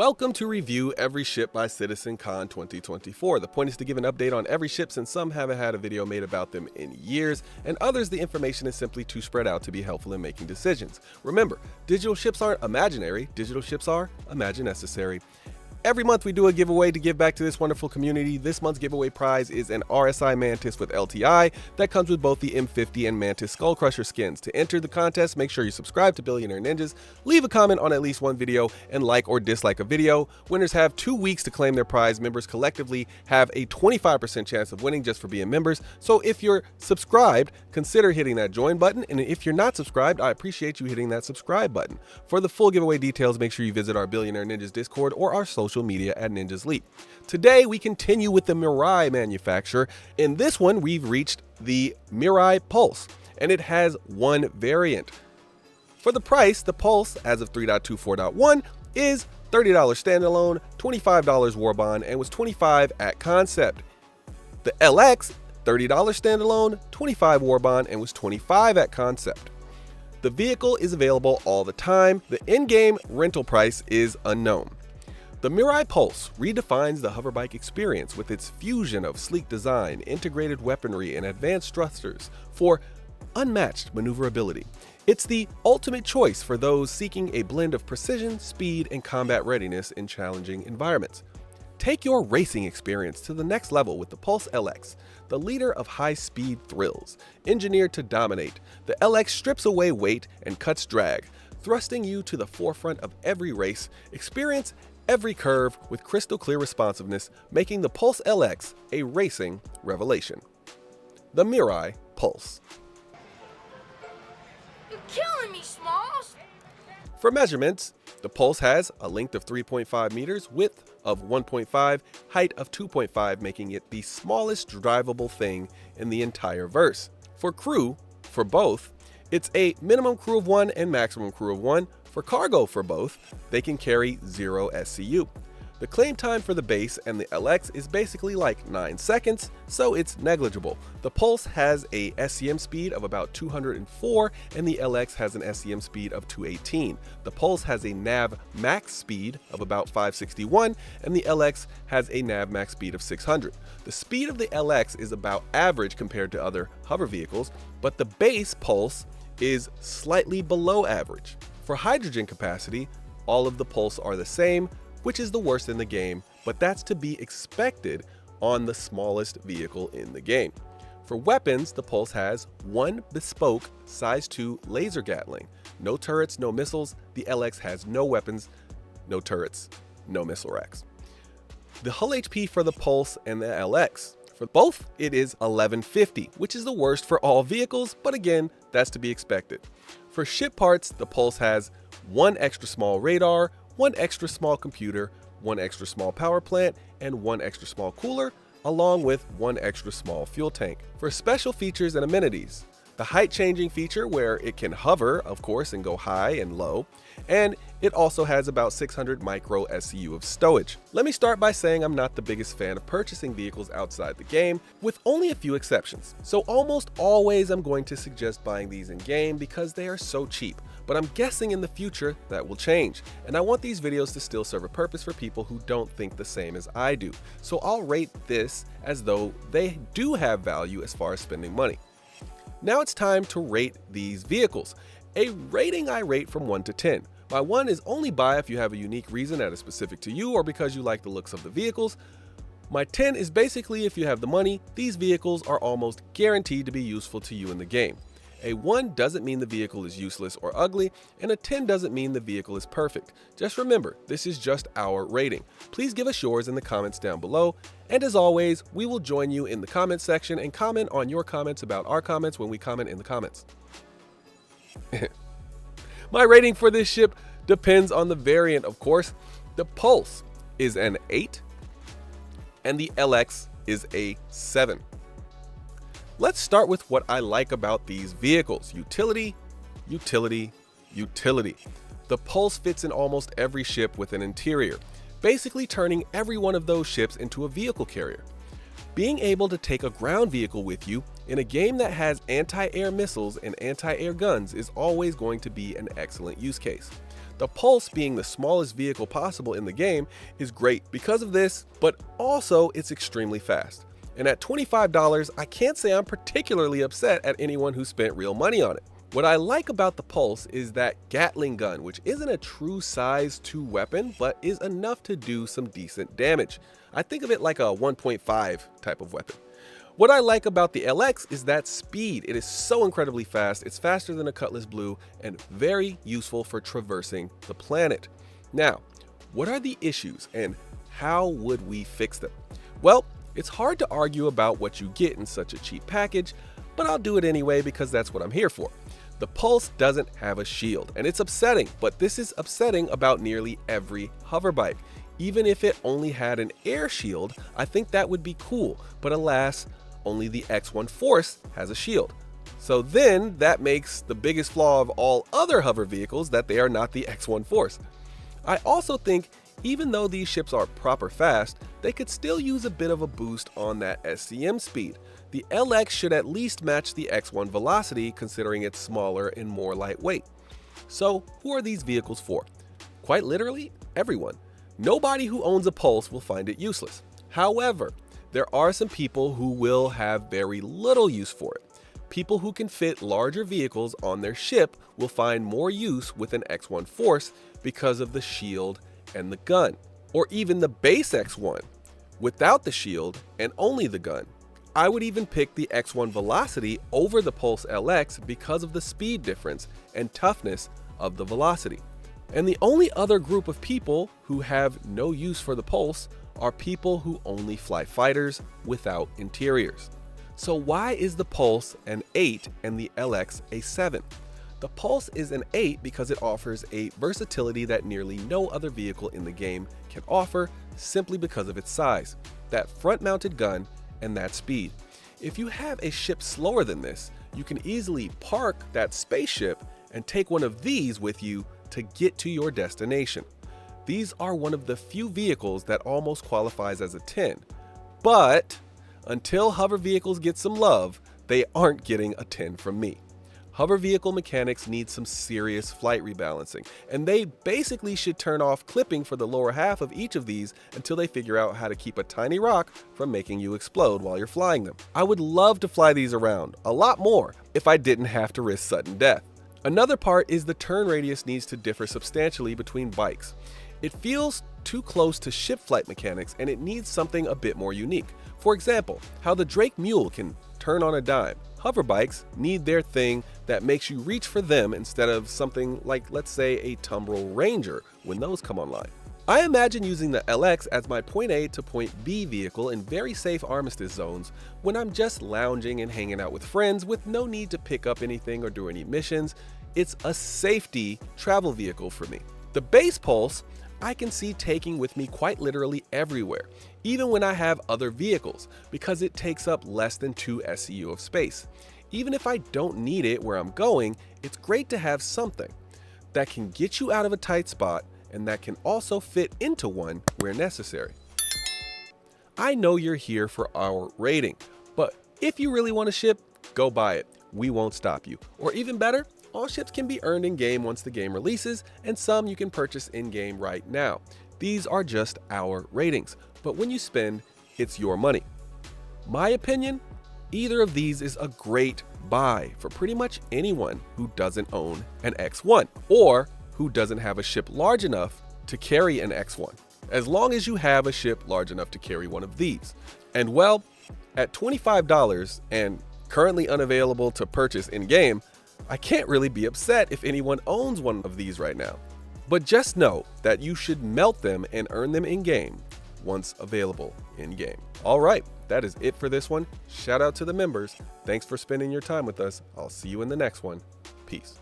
Welcome to Review Every Ship by CitizenCon 2024. The point is to give an update on every ship since some haven't had a video made about them in years, and others the information is simply too spread out to be helpful in making decisions. Remember, digital ships aren't imaginary, digital ships are imagine necessary. Every month we do a giveaway to give back to this wonderful community. This month's giveaway prize is an RSI Mantis with LTI that comes with both the M50 and Mantis Skull Crusher skins. To enter the contest, make sure you subscribe to Billionaire Ninjas, leave a comment on at least one video, and like or dislike a video. Winners have 2 weeks to claim their prize. Members collectively have a 25% chance of winning just for being members. So if you're subscribed, consider hitting that join button, and if you're not subscribed, I appreciate you hitting that subscribe button. For the full giveaway details, make sure you visit our Billionaire Ninjas Discord or our social media at Ninjas Leap. Today we continue with the Mirai manufacturer. In this one we've reached the Mirai Pulse, and it has one variant. For the price, the Pulse as of 3.24.1 is $30 standalone, $25 war bond, and was $25 at concept. The LX, $30 standalone, $25 war bond, and was $25 at concept. The vehicle is available all the time. The in-game rental price is unknown. The Mirai Pulse redefines the hoverbike experience with its fusion of sleek design, integrated weaponry, and advanced thrusters for unmatched maneuverability. It's the ultimate choice for those seeking a blend of precision, speed, and combat readiness in challenging environments. Take your racing experience to the next level with the Pulse LX, the leader of high-speed thrills. Engineered to dominate, the LX strips away weight and cuts drag, thrusting you to the forefront of every race. Experience every curve with crystal clear responsiveness, making the Pulse LX a racing revelation. The Mirai Pulse. You're killing me, Smalls! For measurements, the Pulse has a length of 3.5 meters, width of 1.5, height of 2.5, making it the smallest drivable thing in the entire verse. For crew, for both, it's a minimum crew of 1 and maximum crew of 1. For cargo for both, they can carry 0 SCU. The claim time for the base and the LX is basically like 9 seconds, so it's negligible. The Pulse has a SCM speed of about 204 and the LX has an SCM speed of 218. The Pulse has a nav max speed of about 561 and the LX has a nav max speed of 600. The speed of the LX is about average compared to other hover vehicles, but the base Pulse is slightly below average. For hydrogen capacity, all of the Pulse are the same, which is the worst in the game, but that's to be expected on the smallest vehicle in the game. For weapons, the Pulse has one bespoke size 2 laser Gatling. No turrets, no missiles. The LX has no weapons, no turrets, no missile racks. The hull HP for the Pulse and the LX. For both, it is 1150, which is the worst for all vehicles, but again, that's to be expected. For ship parts, the Pulse has one extra small radar, one extra small computer, one extra small power plant, and one extra small cooler, along with one extra small fuel tank. For special features and amenities, the height changing feature where it can hover, of course, and go high and low, and it also has about 600 micro SCU of stowage. Let me start by saying I'm not the biggest fan of purchasing vehicles outside the game, with only a few exceptions. So almost always I'm going to suggest buying these in game because they are so cheap. But I'm guessing in the future that will change, and I want these videos to still serve a purpose for people who don't think the same as I do. So I'll rate this as though they do have value as far as spending money. Now it's time to rate these vehicles. A rating I rate from 1 to 10. My 1 is only buy if you have a unique reason that is specific to you or because you like the looks of the vehicles. My 10 is basically if you have the money, these vehicles are almost guaranteed to be useful to you in the game. A 1 doesn't mean the vehicle is useless or ugly, and a 10 doesn't mean the vehicle is perfect. Just remember, this is just our rating. Please give us yours in the comments down below, and as always, we will join you in the comments section and comment on your comments about our comments when we comment in the comments. My rating for this ship depends on the variant, of course. The Pulse is an 8, and the LX is a 7. Let's start with what I like about these vehicles. Utility, utility, utility. The Pulse fits in almost every ship with an interior, basically turning every one of those ships into a vehicle carrier. Being able to take a ground vehicle with you in a game that has anti-air missiles and anti-air guns is always going to be an excellent use case. The Pulse, being the smallest vehicle possible in the game, is great because of this, but also it's extremely fast. And at $25, I can't say I'm particularly upset at anyone who spent real money on it. What I like about the Pulse is that Gatling gun, which isn't a true size 2 weapon, but is enough to do some decent damage. I think of it like a 1.5 type of weapon. What I like about the LX is that speed. It is so incredibly fast. It's faster than a Cutlass Blue and very useful for traversing the planet. Now, what are the issues and how would we fix them? Well, it's hard to argue about what you get in such a cheap package, but I'll do it anyway because that's what I'm here for. The Pulse doesn't have a shield, and it's upsetting, but this is upsetting about nearly every hover bike. Even if it only had an air shield, I think that would be cool, but alas, only the X1 Force has a shield. So then that makes the biggest flaw of all other hover vehicles that they are not the X1 Force. I also think even though these ships are proper fast, they could still use a bit of a boost on that SCM speed. The LX should at least match the X1 velocity considering it's smaller and more lightweight. So who are these vehicles for? Quite literally, everyone. Nobody who owns a Pulse will find it useless. However, there are some people who will have very little use for it. People who can fit larger vehicles on their ship will find more use with an X1 Force because of the shield and the gun, or even the base X1 without the shield and only the gun. I would even pick the X1 Velocity over the Pulse LX because of the speed difference and toughness of the Velocity. And the only other group of people who have no use for the Pulse are people who only fly fighters without interiors. So why is the Pulse an 8 and the LX a 7? The Pulse is an 8 because it offers a versatility that nearly no other vehicle in the game can offer simply because of its size, that front-mounted gun, and that speed. If you have a ship slower than this, you can easily park that spaceship and take one of these with you to get to your destination. These are one of the few vehicles that almost qualifies as a 10, but until hover vehicles get some love, they aren't getting a 10 from me. Hover vehicle mechanics need some serious flight rebalancing, and they basically should turn off clipping for the lower half of each of these until they figure out how to keep a tiny rock from making you explode while you're flying them. I would love to fly these around a lot more if I didn't have to risk sudden death. Another part is the turn radius needs to differ substantially between bikes. It feels too close to ship flight mechanics and it needs something a bit more unique. For example, how the Drake Mule can turn on a dime. Hover bikes need their thing that makes you reach for them instead of something like, let's say, a Tumbril Ranger when those come online. I imagine using the LX as my point A to point B vehicle in very safe armistice zones when I'm just lounging and hanging out with friends with no need to pick up anything or do any missions. It's a safety travel vehicle for me. The base Pulse I can see taking with me quite literally everywhere, even when I have other vehicles, because it takes up less than 2 SCU of space. Even if I don't need it where I'm going, it's great to have something that can get you out of a tight spot and that can also fit into one where necessary. I know you're here for our rating, but if you really want a ship, go buy it. We won't stop you. Or even better, all ships can be earned in-game once the game releases, and some you can purchase in-game right now. These are just our ratings, but when you spend, it's your money. My opinion, either of these is a great buy for pretty much anyone who doesn't own an X1 or who doesn't have a ship large enough to carry an X1, as long as you have a ship large enough to carry one of these. And well, at $25 and currently unavailable to purchase in-game, I can't really be upset if anyone owns one of these right now. But just know that you should melt them and earn them in-game once available in-game. All right, that is it for this one. Shout out to the members. Thanks for spending your time with us. I'll see you in the next one. Peace.